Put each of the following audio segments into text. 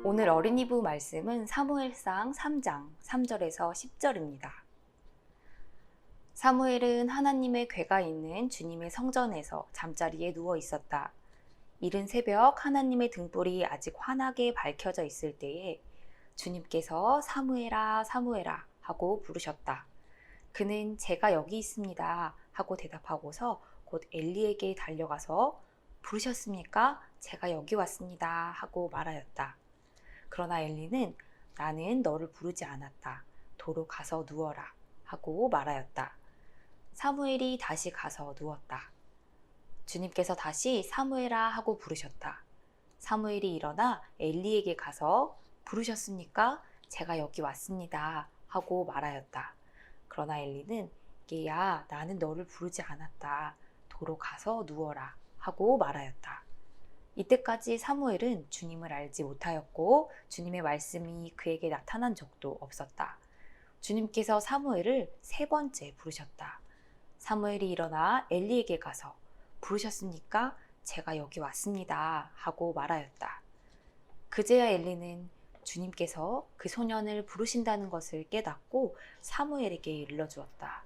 오늘 어린이부 말씀은 사무엘상 3장 3절에서 10절입니다. 사무엘은 하나님의 궤가 있는 주님의 성전에서 잠자리에 누워 있었다. 이른 새벽 하나님의 등불이 아직 환하게 밝혀져 있을 때에 주님께서 사무엘아 사무엘아 하고 부르셨다. 그는 제가 여기 있습니다 하고 대답하고서 곧 엘리에게 달려가서 부르셨습니까? 제가 여기 왔습니다 하고 말하였다. 그러나 엘리는 나는 너를 부르지 않았다. 도로 가서 누워라 하고 말하였다. 사무엘이 다시 가서 누웠다. 주님께서 다시 사무엘아 하고 부르셨다. 사무엘이 일어나 엘리에게 가서 부르셨습니까? 제가 여기 왔습니다 하고 말하였다. 그러나 엘리는 얘야 나는 너를 부르지 않았다. 도로 가서 누워라 하고 말하였다. 이때까지 사무엘은 주님을 알지 못하였고 주님의 말씀이 그에게 나타난 적도 없었다. 주님께서 사무엘을 세 번째 부르셨다. 사무엘이 일어나 엘리에게 가서 부르셨습니까? 제가 여기 왔습니다 하고 말하였다. 그제야 엘리는 주님께서 그 소년을 부르신다는 것을 깨닫고 사무엘에게 일러주었다.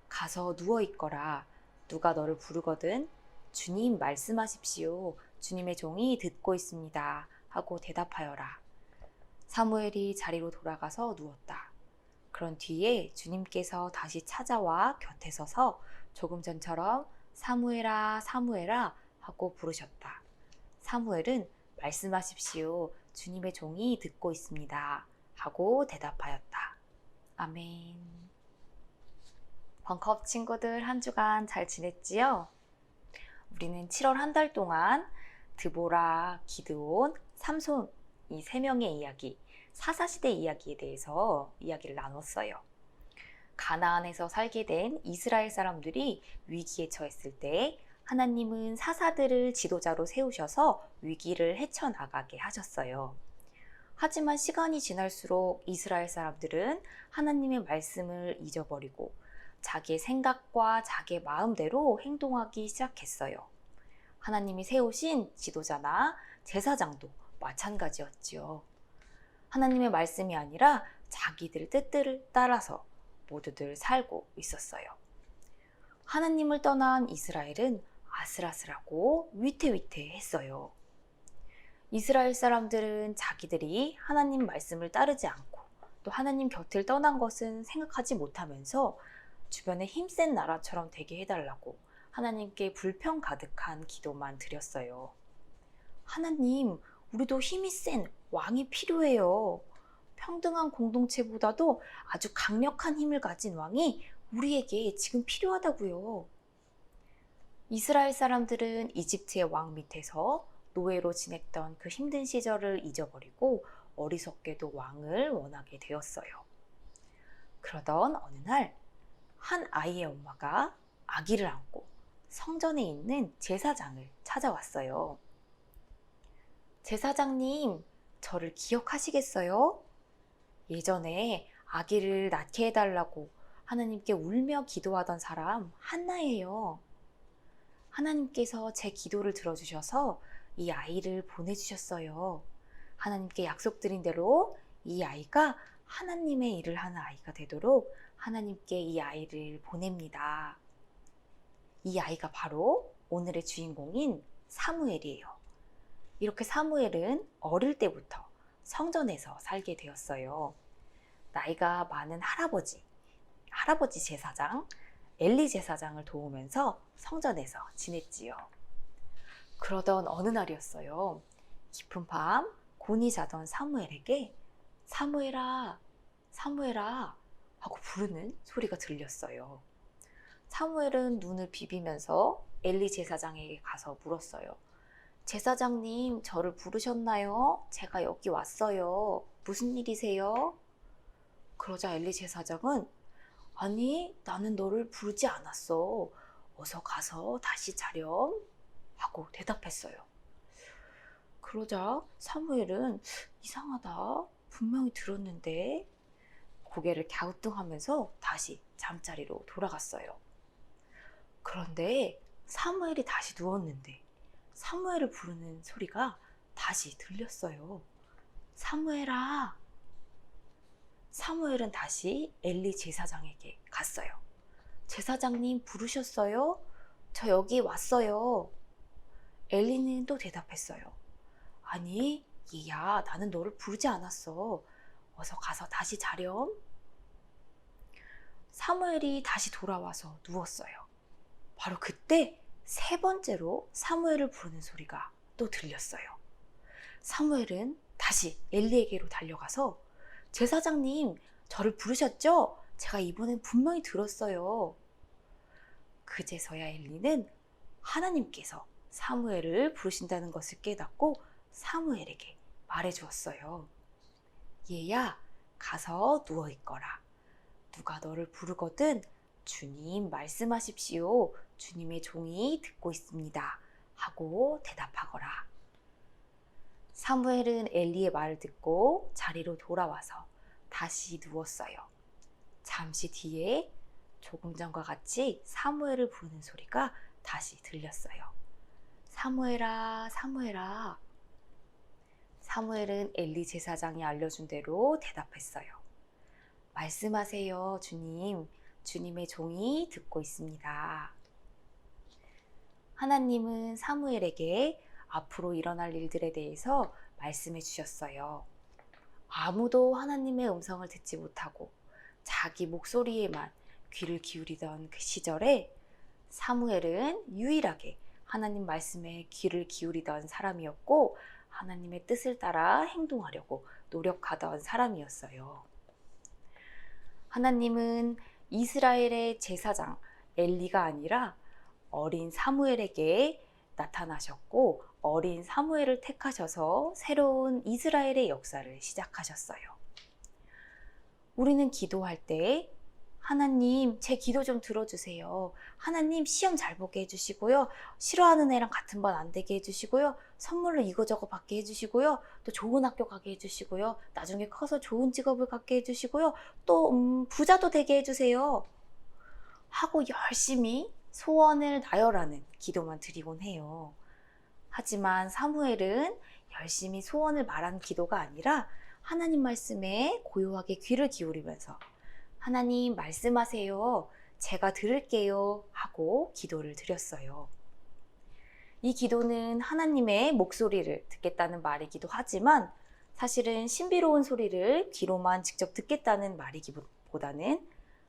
가서 누워있거라. 누가 너를 부르거든 주님 말씀하십시오. 주님의 종이 듣고 있습니다 하고 대답하여라. 사무엘이 자리로 돌아가서 누웠다. 그런 뒤에 주님께서 다시 찾아와 곁에 서서 조금 전처럼 사무엘아 사무엘아 하고 부르셨다. 사무엘은 말씀하십시오. 주님의 종이 듣고 있습니다 하고 대답하였다. 아멘. 벙컵 친구들 한 주간 잘 지냈지요? 우리는 7월 한 달 동안 드보라, 기드온, 삼손 이 세 명의 이야기, 사사시대 이야기에 대해서 이야기를 나눴어요. 가나안에서 살게 된 이스라엘 사람들이 위기에 처했을 때 하나님은 사사들을 지도자로 세우셔서 위기를 헤쳐나가게 하셨어요. 하지만 시간이 지날수록 이스라엘 사람들은 하나님의 말씀을 잊어버리고 자기의 생각과 자기의 마음대로 행동하기 시작했어요. 하나님이 세우신 지도자나 제사장도 마찬가지였지요. 하나님의 말씀이 아니라 자기들 뜻들을 따라서 모두들 살고 있었어요. 하나님을 떠난 이스라엘은 아슬아슬하고 위태위태했어요. 이스라엘 사람들은 자기들이 하나님 말씀을 따르지 않고 또 하나님 곁을 떠난 것은 생각하지 못하면서 주변에 힘센 나라처럼 되게 해달라고 하나님께 불평 가득한 기도만 드렸어요. 하나님, 우리도 힘이 센 왕이 필요해요. 평등한 공동체보다도 아주 강력한 힘을 가진 왕이 우리에게 지금 필요하다고요. 이스라엘 사람들은 이집트의 왕 밑에서 노예로 지냈던 그 힘든 시절을 잊어버리고 어리석게도 왕을 원하게 되었어요. 그러던 어느 날 한 아이의 엄마가 아기를 안고 성전에 있는 제사장을 찾아왔어요. 제사장님, 저를 기억하시겠어요? 예전에 아기를 낳게 해달라고 하나님께 울며 기도하던 사람 한나예요. 하나님께서 제 기도를 들어주셔서 이 아이를 보내주셨어요. 하나님께 약속드린 대로 이 아이가 하나님의 일을 하는 아이가 되도록 하나님께 이 아이를 보냅니다. 이 아이가 바로 오늘의 주인공인 사무엘이에요. 이렇게 사무엘은 어릴 때부터 성전에서 살게 되었어요. 나이가 많은 할아버지 제사장, 엘리 제사장을 도우면서 성전에서 지냈지요. 그러던 어느 날이었어요. 깊은 밤 곤히 자던 사무엘에게 사무엘아, 사무엘아 하고 부르는 소리가 들렸어요. 사무엘은 눈을 비비면서 엘리 제사장에게 가서 물었어요. 제사장님, 저를 부르셨나요? 제가 여기 왔어요. 무슨 일이세요? 그러자 엘리 제사장은 아니, 나는 너를 부르지 않았어. 어서 가서 다시 자렴 하고 대답했어요. 그러자 사무엘은 이상하다. 분명히 들었는데 고개를 갸우뚱하면서 다시 잠자리로 돌아갔어요. 그런데 사무엘이 다시 누웠는데 사무엘을 부르는 소리가 다시 들렸어요. 사무엘아. 사무엘은 다시 엘리 제사장에게 갔어요. 제사장님 부르셨어요? 저 여기 왔어요. 엘리는 또 대답했어요. 아니, 얘야, 나는 너를 부르지 않았어. 어서 가서 다시 자렴. 사무엘이 다시 돌아와서 누웠어요. 바로 그때 세 번째로 사무엘을 부르는 소리가 또 들렸어요. 사무엘은 다시 엘리에게로 달려가서 제사장님, 저를 부르셨죠? 제가 이번엔 분명히 들었어요. 그제서야 엘리는 하나님께서 사무엘을 부르신다는 것을 깨닫고 사무엘에게 말해주었어요. 얘야, 가서 누워있거라. 누가 너를 부르거든 주님 말씀하십시오. 주님의 종이 듣고 있습니다. 하고 대답하거라. 사무엘은 엘리의 말을 듣고 자리로 돌아와서 다시 누웠어요. 잠시 뒤에 조금 전과 같이 사무엘을 부르는 소리가 다시 들렸어요. 사무엘아, 사무엘아. 사무엘은 엘리 제사장이 알려준 대로 대답했어요. 말씀하세요, 주님. 주님의 종이 듣고 있습니다. 하나님은 사무엘에게 앞으로 일어날 일들에 대해서 말씀해 주셨어요. 아무도 하나님의 음성을 듣지 못하고 자기 목소리에만 귀를 기울이던 그 시절에 사무엘은 유일하게 하나님 말씀에 귀를 기울이던 사람이었고 하나님의 뜻을 따라 행동하려고 노력하던 사람이었어요. 하나님은 이스라엘의 제사장 엘리가 아니라 어린 사무엘에게 나타나셨고 어린 사무엘을 택하셔서 새로운 이스라엘의 역사를 시작하셨어요. 우리는 기도할 때 하나님, 제 기도 좀 들어주세요. 하나님, 시험 잘 보게 해주시고요. 싫어하는 애랑 같은 반 안 되게 해주시고요. 선물로 이거저거 받게 해주시고요. 또 좋은 학교 가게 해주시고요. 나중에 커서 좋은 직업을 갖게 해주시고요. 또 부자도 되게 해주세요. 하고 열심히 소원을 나열하는 기도만 드리곤 해요. 하지만 사무엘은 열심히 소원을 말한 기도가 아니라 하나님 말씀에 고요하게 귀를 기울이면서 하나님 말씀하세요. 제가 들을게요. 하고 기도를 드렸어요. 이 기도는 하나님의 목소리를 듣겠다는 말이기도 하지만 사실은 신비로운 소리를 귀로만 직접 듣겠다는 말이기보다는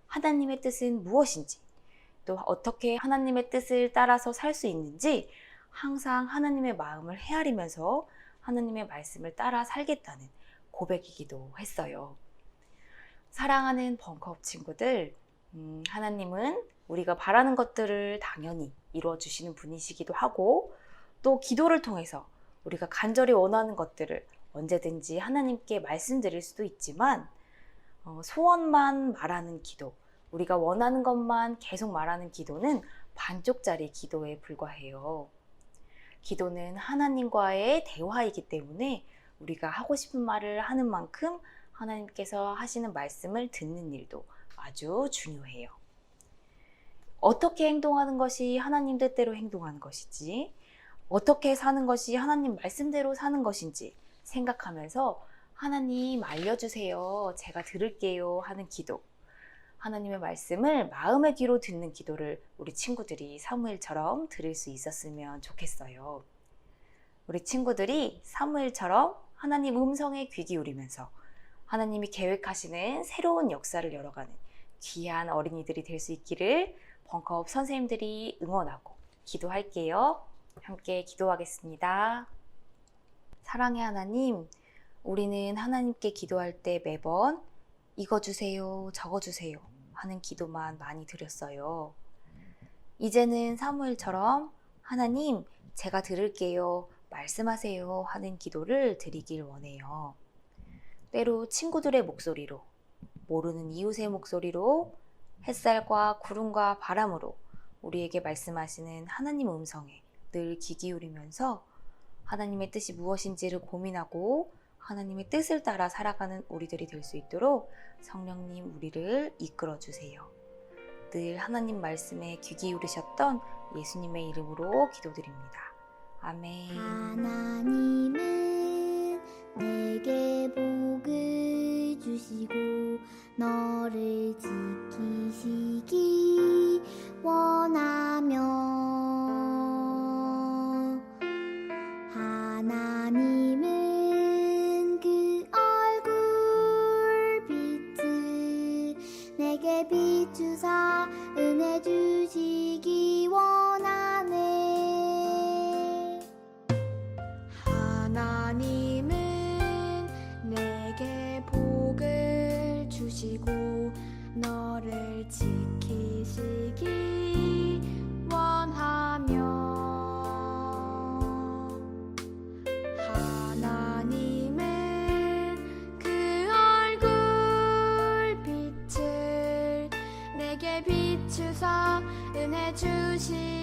하나님의 뜻은 무엇인지 또 어떻게 하나님의 뜻을 따라서 살 수 있는지 항상 하나님의 마음을 헤아리면서 하나님의 말씀을 따라 살겠다는 고백이기도 했어요. 사랑하는 벙커업 친구들, 하나님은 우리가 바라는 것들을 당연히 이루어 주시는 분이시기도 하고 또 기도를 통해서 우리가 간절히 원하는 것들을 언제든지 하나님께 말씀드릴 수도 있지만 소원만 말하는 기도, 우리가 원하는 것만 계속 말하는 기도는 반쪽짜리 기도에 불과해요. 기도는 하나님과의 대화이기 때문에 우리가 하고 싶은 말을 하는 만큼 하나님께서 하시는 말씀을 듣는 일도 아주 중요해요. 어떻게 행동하는 것이 하나님 뜻대로 행동하는 것이지, 어떻게 사는 것이 하나님 말씀대로 사는 것인지 생각하면서 하나님 알려주세요. 제가 들을게요. 하는 기도. 하나님의 말씀을 마음의 귀로 듣는 기도를 우리 친구들이 사무엘처럼 들을 수 있었으면 좋겠어요. 우리 친구들이 사무엘처럼 하나님 음성에 귀 기울이면서 하나님이 계획하시는 새로운 역사를 열어가는 귀한 어린이들이 될 수 있기를 벙커업 선생님들이 응원하고 기도할게요. 함께 기도하겠습니다. 사랑의 하나님, 우리는 하나님께 기도할 때 매번 이거 주세요, 저거 주세요 하는 기도만 많이 드렸어요. 이제는 사무엘처럼 하나님, 제가 들을게요, 말씀하세요 하는 기도를 드리길 원해요. 때로 친구들의 목소리로, 모르는 이웃의 목소리로, 햇살과 구름과 바람으로 우리에게 말씀하시는 하나님 음성에 늘 귀 기울이면서 하나님의 뜻이 무엇인지를 고민하고 하나님의 뜻을 따라 살아가는 우리들이 될 수 있도록 성령님 우리를 이끌어 주세요. 늘 하나님 말씀에 귀 기울이셨던 예수님의 이름으로 기도드립니다. 아멘. 하나님은 내게 복을 주시고 너를 지키시기 원하며 하나님은 그 얼굴 빛을 내게 비추사 은혜 주시기 원하네. 하나님은 내게 복을 주시고 너를 지키시기 원하며 하나님은 그 얼굴 빛을 내게 비추사 은혜 주시